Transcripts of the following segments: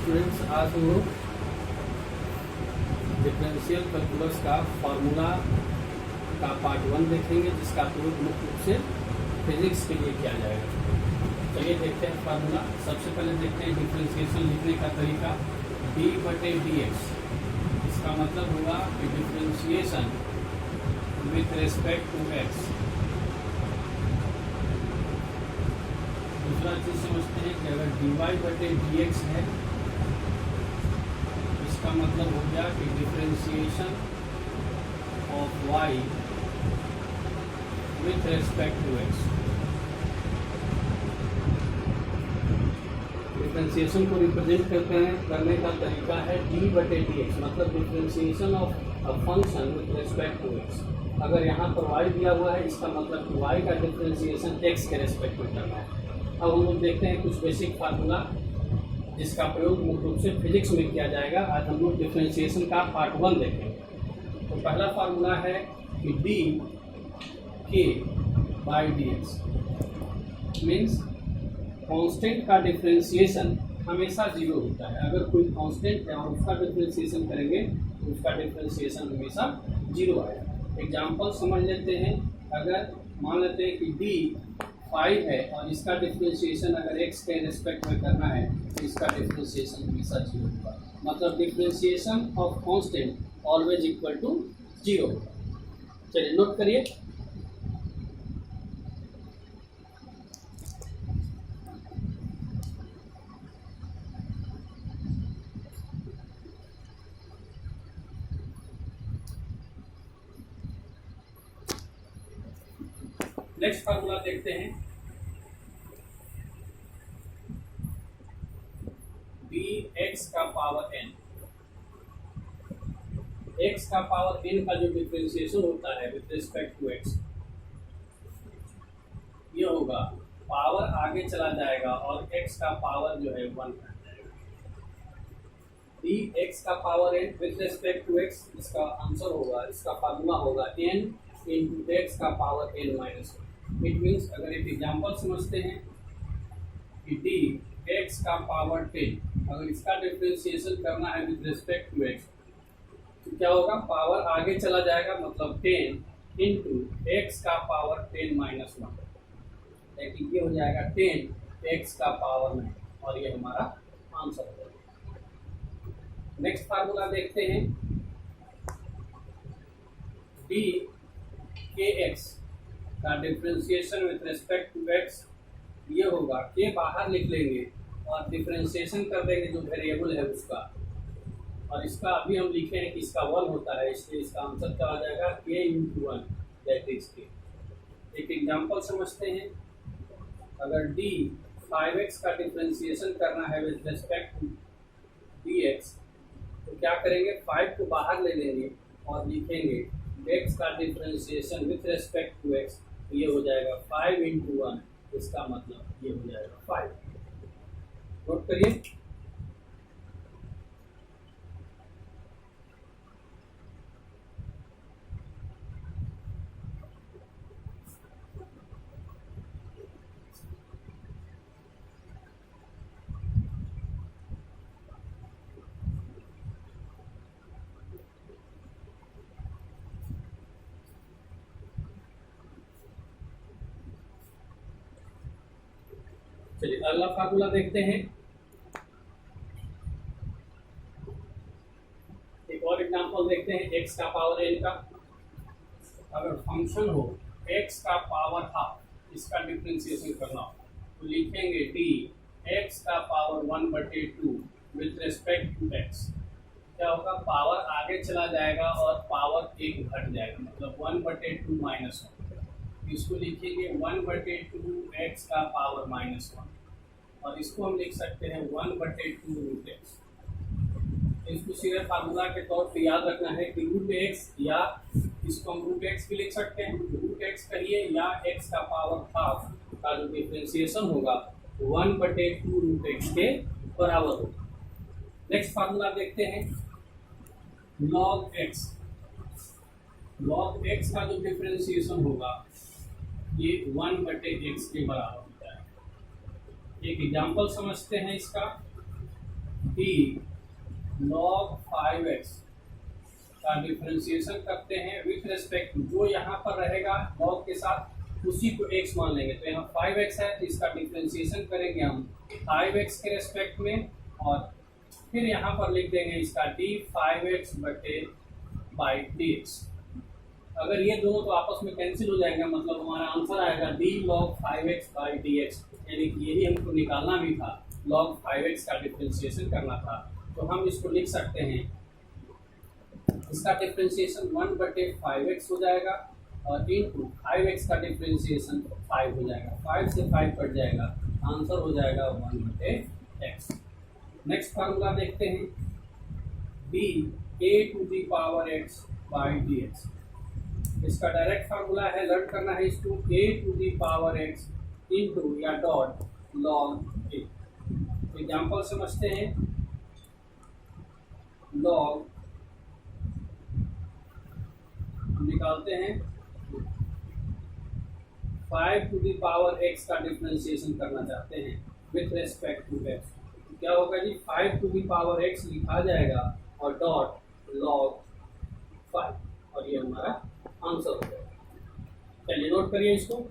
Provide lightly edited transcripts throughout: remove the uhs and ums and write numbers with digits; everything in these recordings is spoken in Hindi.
स्टूडेंट्स, आज हम लोग डिफरेंशियल कैलकुलस का फार्मूला का पार्ट 1 देखेंगे, जिसका प्रयोग मुख्य रूप से फिजिक्स के लिए किया जाएगा। चलिए देखते हैं फार्मूला। सबसे पहले देखते हैं डिफरेंशिएशन लिखने का तरीका। d/dx, इसका मतलब होगा कि differentiation with respect to x। दूसरा चीज समझते हैं कि अगर dy/dx है, इसका मतलब हो गया कि differentiation of y with respect to x। Differentiation को रिप्रेजेंट करने का तरीका है d/dx, मतलब differentiation of a function with respect to x। अगर यहाँ पर y दिया हुआ है, इसका मतलब कि y का डिफरेंशिएशन x के रेस्पेक्ट में करना है। अब हम लोग देखते हैं कुछ बेसिक फार्मूला, जिसका प्रयोग मुख्य रूप से फिजिक्स में किया जाएगा। आज हम लोग डिफरेंशिएशन का पार्ट 1 देखेंगे। तो पहला फार्मूला है कि dk/dx मीन्स कांस्टेंट का डिफरेंशिएशन हमेशा जीरो होता है। अगर कोई कांस्टेंट है और उसका डिफरेंशिएशन करेंगे तो उसका डिफरेंशिएशन हमेशा जीरो आएगा। एग्जाम्पल समझ लेते हैं। अगर मान लेते हैं कि d 5 है और इसका डिफरेंशिएशन अगर x के रेस्पेक्ट में करना है तो इसका डिफरेंशिएशन हमेशा जीरो होगा। मतलब differentiation of constant always equal to zero. चलिए नोट करिए। नेक्स्ट फार्मूला देखते हैं। dx का पावर n, x का पावर n का जो डिफरेंशिएशन होता है विथ रिस्पेक्ट टू x, ये होगा पावर आगे चला जाएगा और x का पावर जो है 1 बन जाएगा। dx का power n with respect to x, इसका आंसर होगा, इसका फार्मूला होगा n इंटू x का power n minus 1। It means अगर एक एग्जाम्पल समझते हैं कि dx का पावर 10, अगर इसका डिफरेंशिएशन करना है विद रिस्पेक्ट टू x, तो क्या होगा, पावर आगे चला जाएगा, मतलब 10 इंटू x का पावर 10 माइनस 1, लेकिन ये हो जाएगा 10 x का पावर 9, और ये हमारा आंसर होगा। नेक्स्ट फार्मूला देखते हैं। dkx का differentiation with respect to x, ये होगा के बाहर लिख लेंगे और डिफरेंशिएशन कर देंगे जो वेरिएबल है उसका, और इसका अभी हम लिखे हैं कि इसका 1 होता है, इसलिए इसका आंसर क्या हो जाएगा k into 1 that is k। एक एग्जांपल समझते हैं। अगर d 5x का डिफरेंशिएशन करना है विथ रिस्पेक्ट टू dx, तो क्या करेंगे, 5 को बाहर ले लेंगे और लिखेंगे x का differentiation with respect to x, तो ये हो जाएगा 5 इंटू 1, इसका मतलब ये हो जाएगा 5। नोट करिए। चलिए अगला फार्मूला देखते हैं। एक और एग्जांपल देखते हैं x का पावर n का। अगर फंक्शन हो x का पावर हाफ, इसका डिफरेंशिएशन करना हो तो लिखेंगे dx का power 1/2 with respect to x। क्या होगा, पावर आगे चला जाएगा और पावर 1 घट जाएगा, मतलब 1/2 माइनस 1। इसको लिखेंगे 1/2 x का पावर माइनस 1, और इसको हम लिख सकते हैं 1/2 रूट x। इसको सीधे फार्मूला के तौर पे याद रखना है कि रूट x, या इसको हम रूट x भी लिख सकते हैं, रूट x कहिए, या x का पावर हाफ का जो डिफरेंशिएशन होगा 1/2 रूट x के बराबर होगा। नेक्स्ट फार्मूला देखते हैं। log x का जो डिफरेंशिएशन होगा ये 1/x के बराबर होता है। एक एग्जांपल समझते हैं इसका। डी log 5x का डिफरेंशिएशन करते हैं विथ रिस्पेक्ट टू, जो यहाँ पर रहेगा log के साथ उसी को x मान लेंगे। तो यहाँ 5x है तो इसका डिफरेंशिएशन करेंगे हम 5x के रेस्पेक्ट में, और फिर यहाँ पर लिख देंगे इसका d 5x बटे बाई dx। अगर ये दोनों तो आपस में कैंसिल हो जाएंगे, मतलब हमारा आंसर आएगा d log 5x by dx, यानी कि यही हमको निकालना भी था, log 5x का डिफरेंशिएशन करना था। तो हम इसको लिख सकते हैं, इसका डिफरेंशिएशन 1/5x हो जाएगा और इनटू 5x का डिफरेंशिएशन 5 हो जाएगा, 5 से 5 कट जाएगा, आंसर हो जाएगा 1/x। नेक्स्ट फार्मूला देखते हैं, d a⁴x बाई dx। इसका डायरेक्ट फार्मूला है, लर्न करना है इसको, a⁴x इनटू या डॉट log a। एग्जाम्पल समझते हैं, log निकालते हैं 5⁴x का डिफरेंशिएशन करना चाहते हैं विथ रेस्पेक्ट टू x। क्या होगा जी, 5⁴x लिखा जाएगा और डॉट log 5, और ये हमारा आंसर हो जाएगा। चलिए नोट करिए इसको।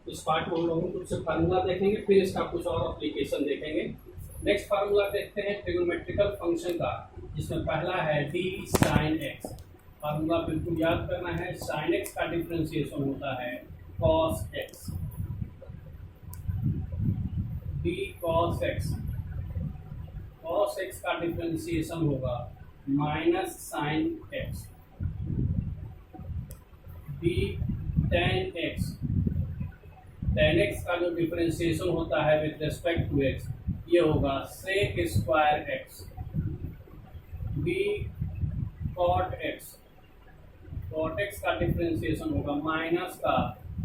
इस पार्ट में हम लोग कुछ फार्मूला देखेंगे, फिर इसका कुछ और एप्लीकेशन देखेंगे। नेक्स्ट फार्मूला देखते हैं ट्रिग्नोमेट्रिकल फंक्शन का, जिसमें पहला है d sin x। फार्मूला बिल्कुल याद करना है, sin x का डिफरेंशिएशन होता है cos x, d cos x, cos x का डिफरेंशिएशन होगा minus sin x, d tan x, tan x का जो डिफरेंशिएशन होता है विद रेस्पेक्ट टू x, ये होगा sec square x, b cot x, cot x का डिफरेंशिएशन होगा माइनस का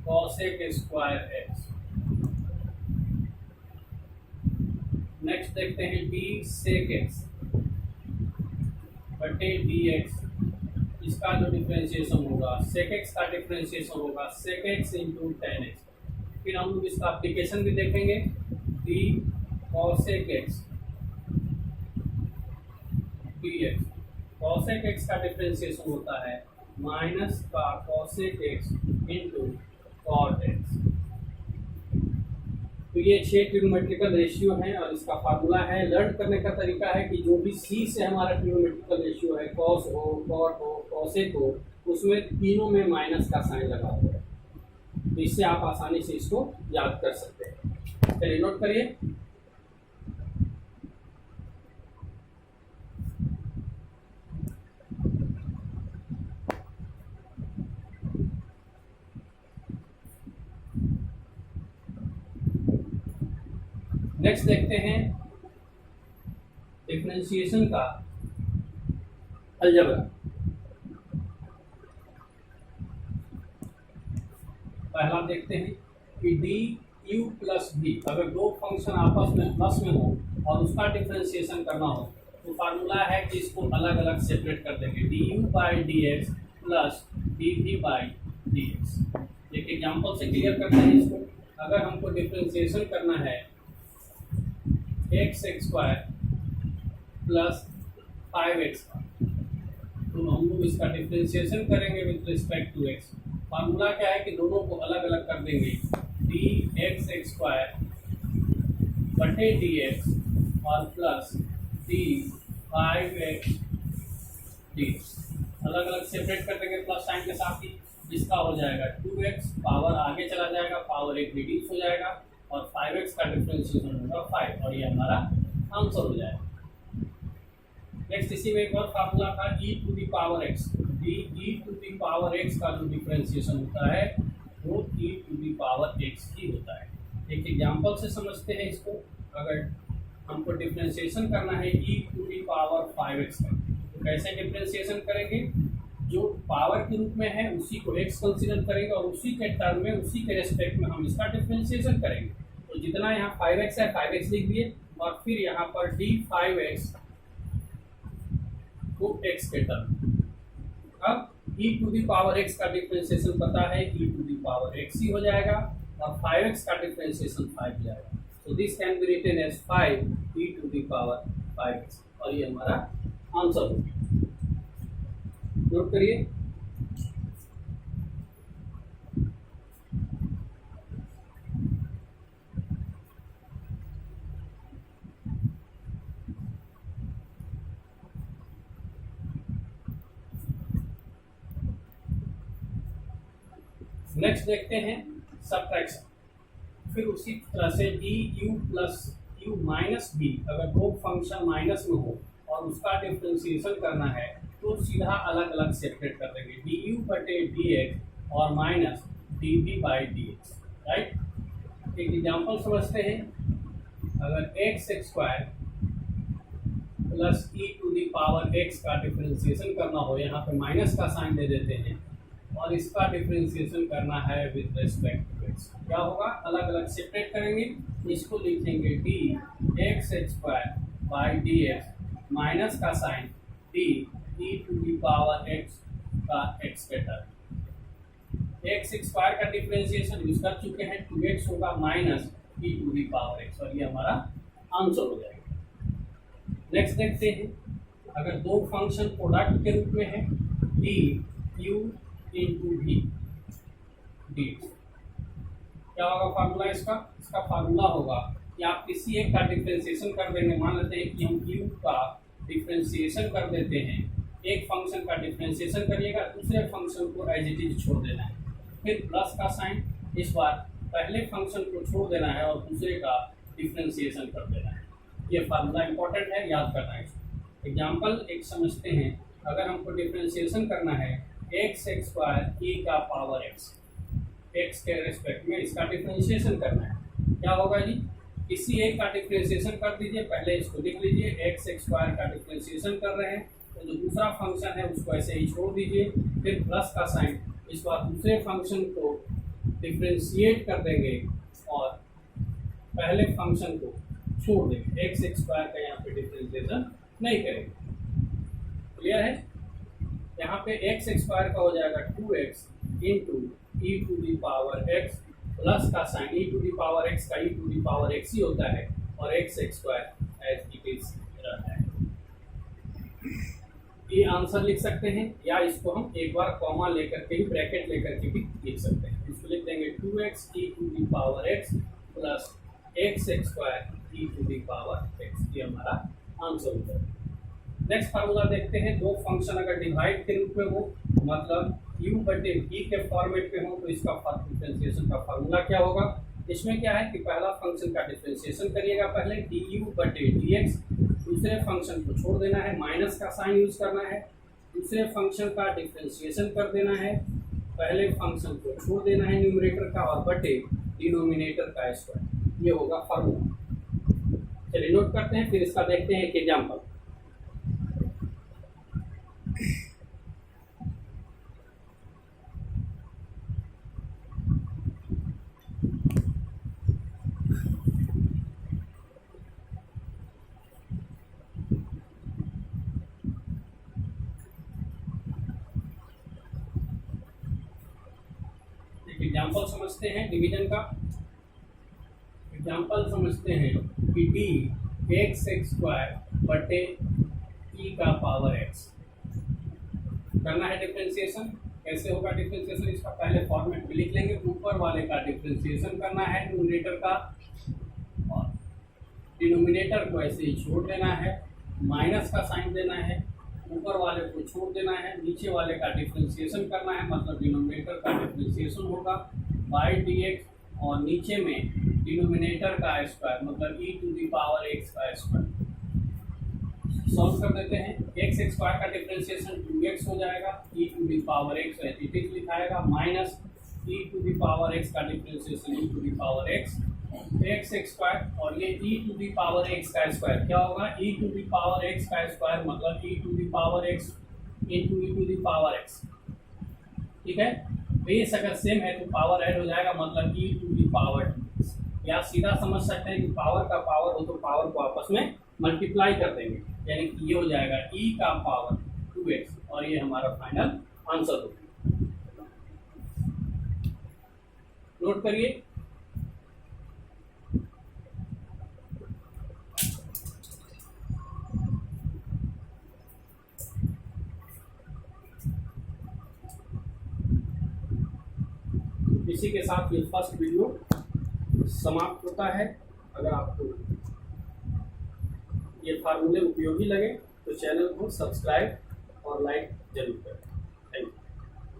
cosec स्क्वायर x। नेक्स्ट देखते हैं b sec x बटे dx, इसका जो डिफरेंशिएशन होगा sec x का डिफरेंशिएशन होगा sec x into tan x। फिर हम लोग इसका एप्लीकेशन भी देखेंगे, d cosec x dx, cosec x का डिफरेंशिएशन होता है माइनस का cosec x into cot x। तो ये 6 ट्रिग्नोमेट्रिकल रेशियो हैं और इसका फार्मूला है। लर्न करने का तरीका है कि जो भी C से हमारा ट्रिग्नोमेट्रिकल रेशियो है, cos हो, cot हो, cosec हो, उसमें तीनों में माइनस का साइन लगा हुआ है, तो इससे आप आसानी से इसको याद कर सकते हैं। चलिए नोट करिए। नेक्स्ट देखते हैं डिफरेंशिएशन का अलजेब्रा। पहला देखते हैं कि डी यू प्लस बी, अगर दो फंक्शन आपस में प्लस में हो और उसका डिफरेंशिएशन करना हो तो फार्मूला है कि इसको अलग अलग सेपरेट कर देंगे, d u by d x plus d v by d x. एक एग्जाम्पल से क्लियर करते हैं इसको। अगर हमको डिफरेंशिएशन करना है एक्स स्क्वायर प्लस 5x का, तो हम लोग इसका डिफरेंशिएशन करेंगे with respect to x। Formula क्या है कि दोनों को अलग अलग कर देंगे, डी एक्स स्क्वायर बटे डी एक्स और प्लस डी 5x डी, अलग अलग सेपरेट कर देंगे प्लस साइन के साथ ही। इसका हो जाएगा 2x, पावर आगे चला जाएगा, पावर 1 रिड्यूस हो जाएगा और 5x का डिफरेंशिएशन होगा 5, और ये हमारा आंसर हो जाएगा। नेक्स्ट इसी में एक और फार्मूला था e to the power x, e to the power x का जो डिफरेंशिएशन होता है वो e to the power x ही होता है। एक एग्जांपल से समझते हैं इसको। अगर हमको डिफरेंशिएशन करना है e to the power 5x का, तो कैसे डिफरेंशिएशन करेंगे? जो पावर के रूप में है उसी को x कंसीडर करेंगे और उसी के टर्म में, उसी के रेस्पेक्ट में हम इसका डिफरेंशिएशन करेंगे। तो जितना यहाँ 5x है 5x लिख दिए और फिर यहाँ पर d5x को x के टर्म। अब e to the power x का डिफरेंशिएशन पता है, e to the power x ही हो जाएगा और 5x का डिफरेंशिएशन 5 हो जाएगा। तो this can be written as 5 e to the power 5x और ये हमारा आंसर होगा। नोट करिए। नेक्स्ट देखते हैं सबट्रैक्शन। फिर उसी तरह से d u plus u minus b, अगर दो फंक्शन माइनस में हो और उसका डिफरेंशिएशन करना है तो सीधा अलग अलग सेपरेट कर देंगे, डी यू बटे डी एक्स और minus d b by d x. Right. एक एग्जाम्पल समझते हैं। अगर x square plus e to the power x का डिफरेंशिएशन करना हो, यहाँ पे माइनस का साइन दे देते हैं और इसका डिफरेंशिएशन करना है विद रिस्पेक्ट टू एक्स, क्या होगा? अलग अलग सेपरेट करेंगे। इसको लिखेंगे d x square by d x minus का sign d e to the power x का एक्स के टर्म। एक्स स्क्वायर का डिफरेंशिएशन यूज कर चुके हैं, 2x होगा minus e to the power x और ये हमारा आंसर हो जाएगा। नेक्स्ट देखते हैं। अगर दो फंक्शन प्रोडक्ट के रूप में है, d u into v d, क्या होगा फार्मूला इसका? इसका फार्मूला होगा कि आप किसी एक का डिफरेंशिएशन कर देंगे। मान लेते हैं कि हम u का डिफरेंशिएशन कर देते हैं, एक फंक्शन का डिफरेंशिएशन करिएगा, दूसरे फंक्शन को एज इट इज छोड़ देना है, फिर प्लस का साइन, इस बार पहले फंक्शन को छोड़ देना है और दूसरे का डिफरेंशिएशन कर देना है। ये फार्मूला इंपॉर्टेंट है, याद करना है। एग्जाम्पल एक समझते हैं। अगर हमको डिफरेंशिएशन करना है एक्स स्क्वायर ई का पावर एक्स, एक्स के रेस्पेक्ट में इसका डिफरेंशिएशन करना है, क्या होगा जी? किसी एक का डिफरेंशिएशन कर दीजिए, पहले इसको लिख लीजिए, एक्स स्क्वायर का डिफरेंशिएशन कर रहे हैं तो जो दूसरा फंक्शन है उसको ऐसे ही छोड़ दीजिए, फिर प्लस का साइन, इस बार दूसरे फंक्शन को डिफरेंशिएट कर देंगे और पहले फंक्शन को छोड़ देंगे, एक्स स्क्वायर का यहाँ पे डिफरेंशिएशन नहीं करेंगे। क्लियर है? यहाँ पे एक्स स्क्वायर का हो जाएगा 2x into e to the power x plus का sign, e to the power x का e to the power x ही होता है और x square as it is रहता है। ये आंसर लिख सकते हैं या इसको हम एक बार कॉमा लेकर के भी, ब्रैकेट लेकर के भी लिख सकते हैं। इसको लिख देंगे 2x e to the power x plus x square e to the power x, ये हमारा आंसर होता है। नेक्स्ट फार्मूला देखते हैं। दो फंक्शन अगर डिवाइड के रूप में हो, मतलब u बटे v के फॉर्मेट पे हो, तो इसका डिफरेंशिएशन का फार्मूला क्या होगा? इसमें क्या है कि पहला फंक्शन का डिफरेंशिएशन करिएगा पहले du बटे dx, दूसरे फंक्शन को छोड़ देना है, माइनस का साइन यूज करना है, दूसरे फंक्शन का डिफरेंशिएशन कर देना है, पहले फंक्शन को छोड़ देना है न्यूमरेटर का और बटे डिनोमिनेटर का स्क्वायर, ये होगा फार्मूला। चलिए नोट करते हैं, फिर इसका देखते हैं एक एग्जाम्पल। एग्जाम्पल समझते हैं डिवीजन का। एग्जाम्पल समझते हैं कि डी एक्स स्क्वायर बटे ई का पावर एक्स करना है डिफरेंशिएशन। कैसे होगा डिफरेंशिएशन? इसका पहले फॉर्मेट में लिख लेंगे, ऊपर वाले का डिफरेंशिएशन करना है न्यूमरेटर का और डिनोमिनेटर को ऐसे ही छोड़ देना है, माइनस का साइन देना है, ऊपर वाले को छोड़ देना है, नीचे वाले का डिफरेंशिएशन करना है, मतलब डिनोमिनेटर का डिफरेंशिएशन होगा बाई डी एक्स और नीचे में डिनोमिनेटर का स्क्वायर, मतलब e to the power x का स्क्वायर। सॉल्व कर देते हैं। एक्स स्क्वायर का डिफरेंशिएशन 2x हो जाएगा, e to the power x at लिखाएगा, minus e to the power x का differentiation e to the power x square और ये e to the power x का स्क्वायर क्या होगा? E to the power x का स्क्वायर मतलब e to the power x into e to the power x. ठीक है, बेस अगर सेम है तो पावर ऐड हो जाएगा, मतलब e to the power T. या सीधा समझ सकते हैं कि पावर का पावर हो तो पावर को आपस में मल्टीप्लाई कर देंगे, यानी कि ये हो जाएगा ई का पावर 2x, और ये हमारा फाइनल आंसर होगा। नोट करिए। इसी के साथ ये फर्स्ट वीडियो समाप्त होता है। अगर आपको ये फार्मूले उपयोगी लगे तो चैनल को सब्सक्राइब और लाइक जरूर करें।